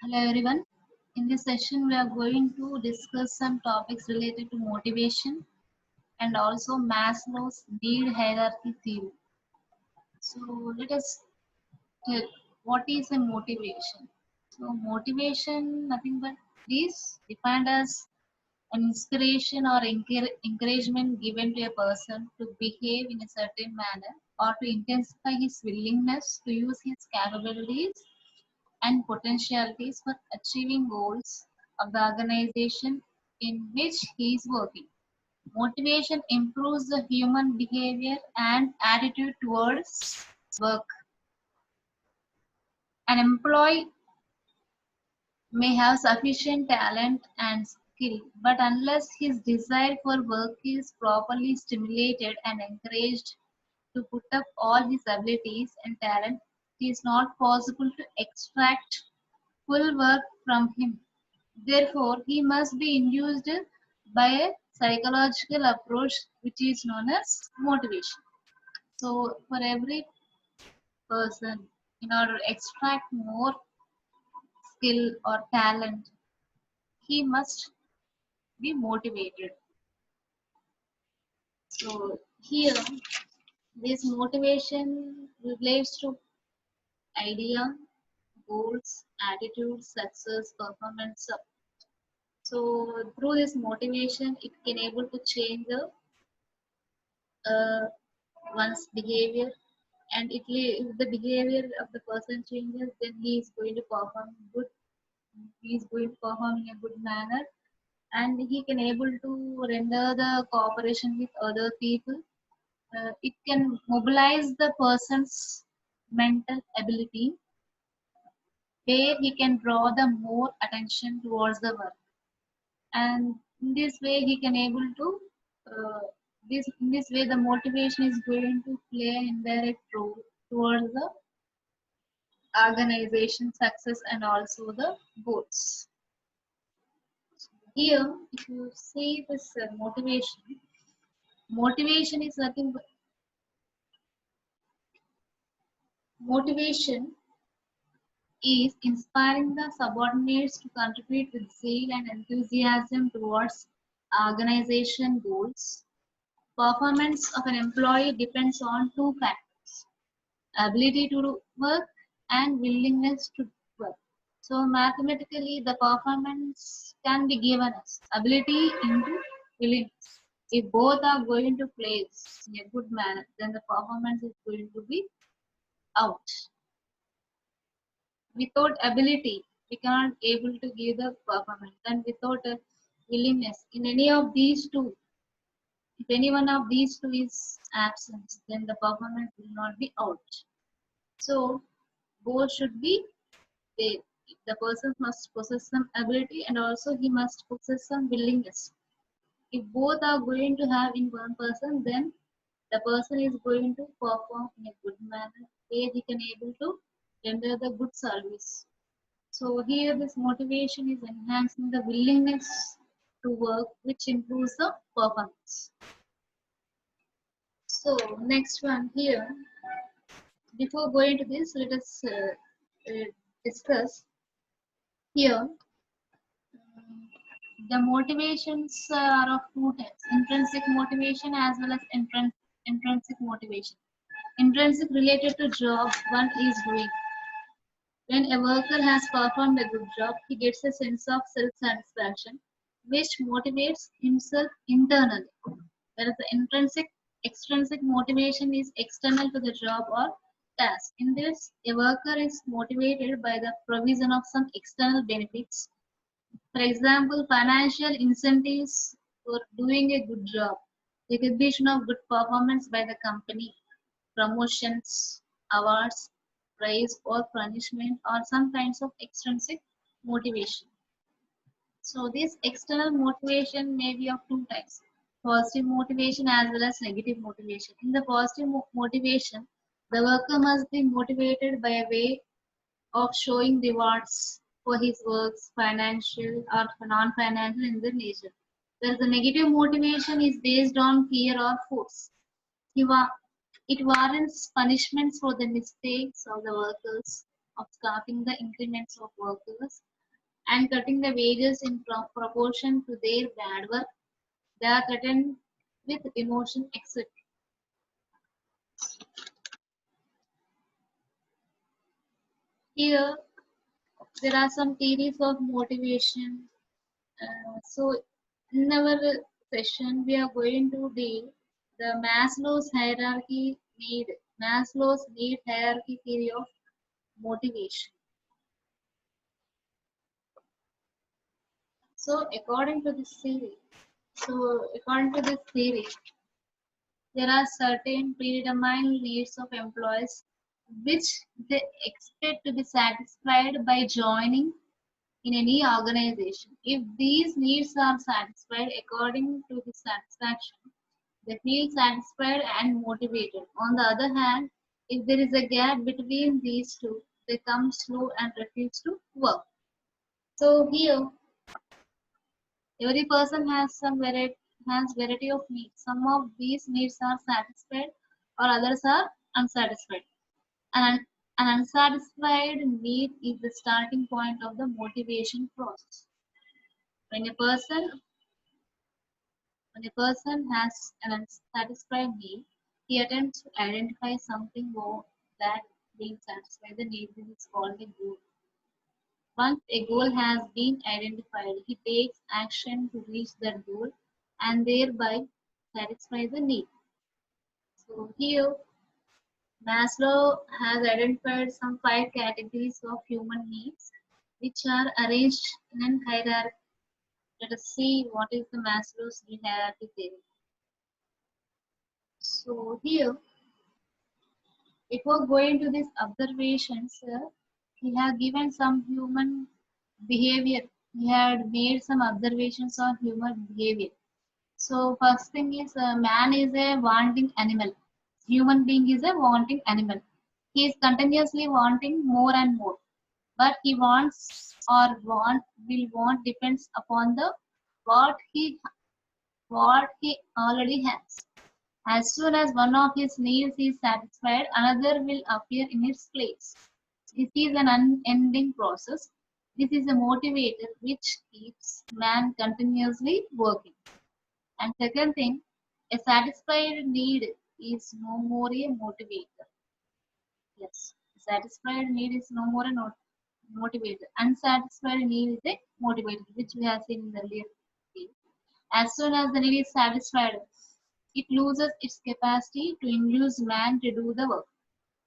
Hello everyone. In this session, we are going to discuss some topics related to motivation and also Maslow's need hierarchy theory. So let us tell what is a motivation. So motivation, nothing but is defined as an inspiration or encouragement given to a person to behave in a certain manner or to intensify his willingness to use his capabilities and potentialities for achieving goals of the organization in which he is working. Motivation improves the human behavior and attitude towards work. An employee may have sufficient talent and skill, but unless his desire for work is properly stimulated and encouraged to put up all his abilities and talent, it is not possible to extract full work from him. Therefore, he must be induced by a psychological approach which is known as motivation. So, for every person, in order to extract more skill or talent, he must be motivated. So, here, this motivation relates to idea, goals, attitude, success, performance. So, through this motivation, it can able to change the uh, one's behavior, and if the behavior of the person changes, then he is going to perform good, he is going to perform in a good manner, and he can able to render the cooperation with other people. It can mobilize the person's mental ability, where he can draw the more attention towards the work, and in this way he can able to uh, this in this way the motivation is going to play an indirect role towards the organization success and also the goals. Here, if you see this motivation is nothing but motivation is inspiring the subordinates to contribute with zeal and enthusiasm towards organization goals. Performance of an employee depends on two factors: ability to do work and willingness to work. So mathematically, the performance can be given as ability into willingness. If both are going to place in a good manner, then the performance is going to be out. Without ability, we cannot able to give the performance. And without a willingness, in any of these two, if any one of these two is absent, then the performance will not be out. So both should be there. The person must possess some ability and also he must possess some willingness. If both are going to have in one person, then the person is going to perform in a good manner where he can able to render the good service. So here this motivation is enhancing the willingness to work, which improves the performance. So next one here, before going to this, let us discuss here. The motivations are of two types: intrinsic motivation as well as intrinsic motivation. Intrinsic related to job one is doing. When a worker has performed a good job, he gets a sense of self-satisfaction, which motivates himself internally. Whereas the extrinsic motivation is external to the job or task. In this, a worker is motivated by the provision of some external benefits, for example, financial incentives for doing a good job, recognition of good performance by the company, promotions, awards, praise or punishment, or some kinds of extrinsic motivation. So this external motivation may be of two types: positive motivation as well as negative motivation. In the positive motivation, the worker must be motivated by a way of showing rewards for his works, financial or non-financial in their nature. Whereas the negative motivation is based on fear or force. It warrants punishments for the mistakes of the workers, of stopping the increments of workers, and cutting the wages in proportion to their bad work. They are threatened with emotion, etc. Here, there are some theories of motivation. So, in our session, we are going to deal the Maslow's need hierarchy theory of motivation. So, according to this theory, there are certain predetermined needs of employees which they expect to be satisfied by joining in any organization. If these needs are satisfied according to the satisfaction, they feel satisfied and motivated. On the other hand, if there is a gap between these two, they come slow and refuse to work. So here, every person has variety of needs. Some of these needs are satisfied or others are unsatisfied. And an unsatisfied need is the starting point of the motivation process. When a person when a person has an unsatisfied need, he attempts to identify something more that being satisfied. The need is called a goal. Once a goal has been identified, he takes action to reach that goal and thereby satisfy the need. So here, Maslow has identified some 5 categories of human needs which are arranged in an hierarchy. Let us see what is the Maslow's need hierarchy theory. So here, before going to these observations, he had given some human behavior. He had made some observations on human behavior. So first thing is man is a wanting animal. Human being is a wanting animal. He is continuously wanting more and more. But he wants or will want depends upon the what he what he already has. As soon as one of his needs is satisfied, another will appear in its place. This is an unending process. This is a motivator which keeps man continuously working. And second thing, a satisfied need is no more a motivator. Yes, a satisfied need is no more a motivator. Unsatisfied need is a motivator, which we have seen in the earlier case. As soon as the need is satisfied, it loses its capacity to induce man to do the work.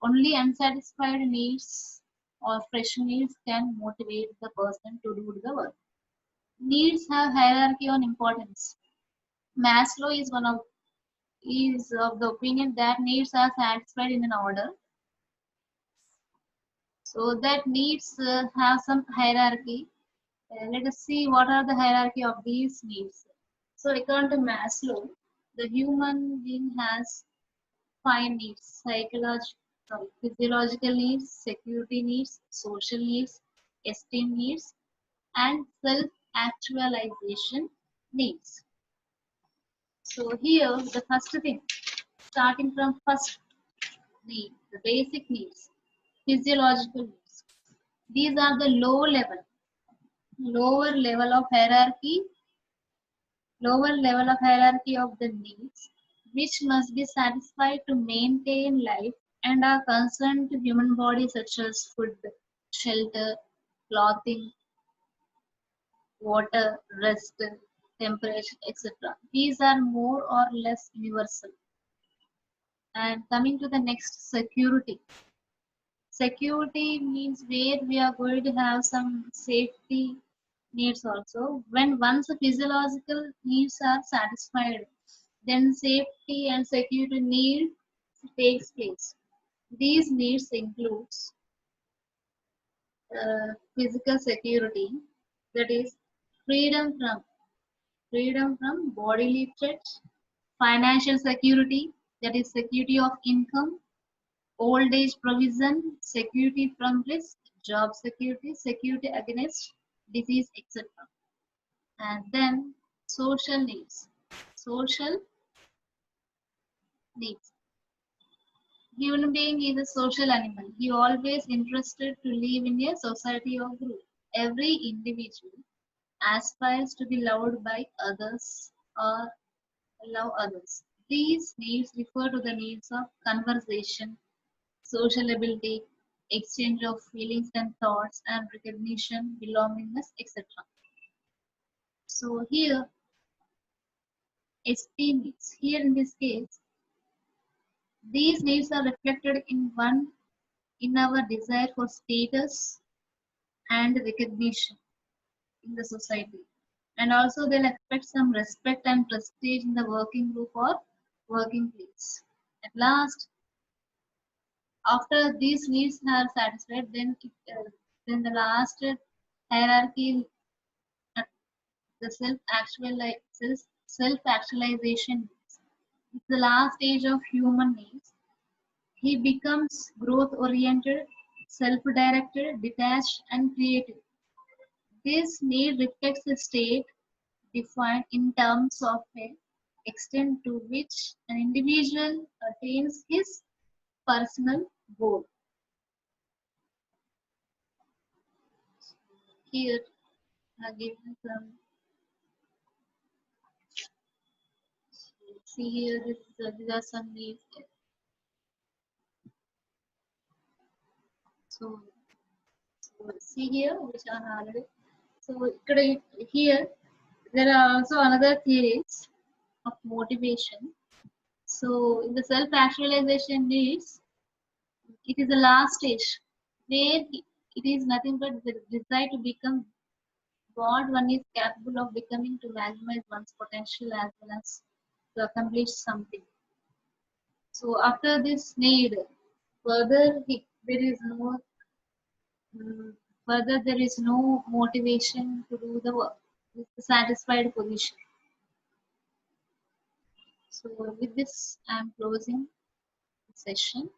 Only unsatisfied needs or fresh needs can motivate the person to do the work. Needs have hierarchy on importance. Maslow is of the opinion that needs are satisfied in an order. So that needs have some hierarchy. Let us see what are the hierarchy of these needs. So according to Maslow, the human being has 5 needs: physiological needs, security needs, social needs, esteem needs, and self-actualization needs. So here, the first thing, starting from first need, the basic needs, physiological needs. These are the lower level of hierarchy, of the needs, which must be satisfied to maintain life and are concerned to human body such as food, shelter, clothing, water, rest, temperature, etc. These are more or less universal. And coming to the next, security. Security means where we are going to have some safety needs also. When once the physiological needs are satisfied, then safety and security need takes place. These needs includes physical security, that is freedom from bodily threats, financial security, that is security of income, old age provision, security from risk, job security, security against disease, etc. And then social needs. Social needs. Human being is a social animal. He always interested to live in a society of group. every individual aspires to be loved by others or love others. These needs refer to the needs of conversation, social ability, exchange of feelings and thoughts, and recognition, belongingness, etc. So here, esteem needs. Here in this case, these needs are reflected in our desire for status and recognition in the society. And also they'll expect some respect and prestige in the working group or working place. At last, after these needs are satisfied, then the last hierarchy, uh, the self actualization. It's the last stage of human needs. He becomes growth oriented, self directed, detached, and creative. This need reflects a state defined in terms of a extent to which an individual attains his personal goal. Here, I give you some. See here, these are some needs. So, see here, which are already. So here, there are also another theories of motivation. So in the self-actualization needs, it is the last stage where it is nothing but the desire to become what one is capable of becoming to maximize one's potential as well as to accomplish something. So after this need, there is no further there is no motivation to do the work. It's a satisfied position. So with this, I am closing the session.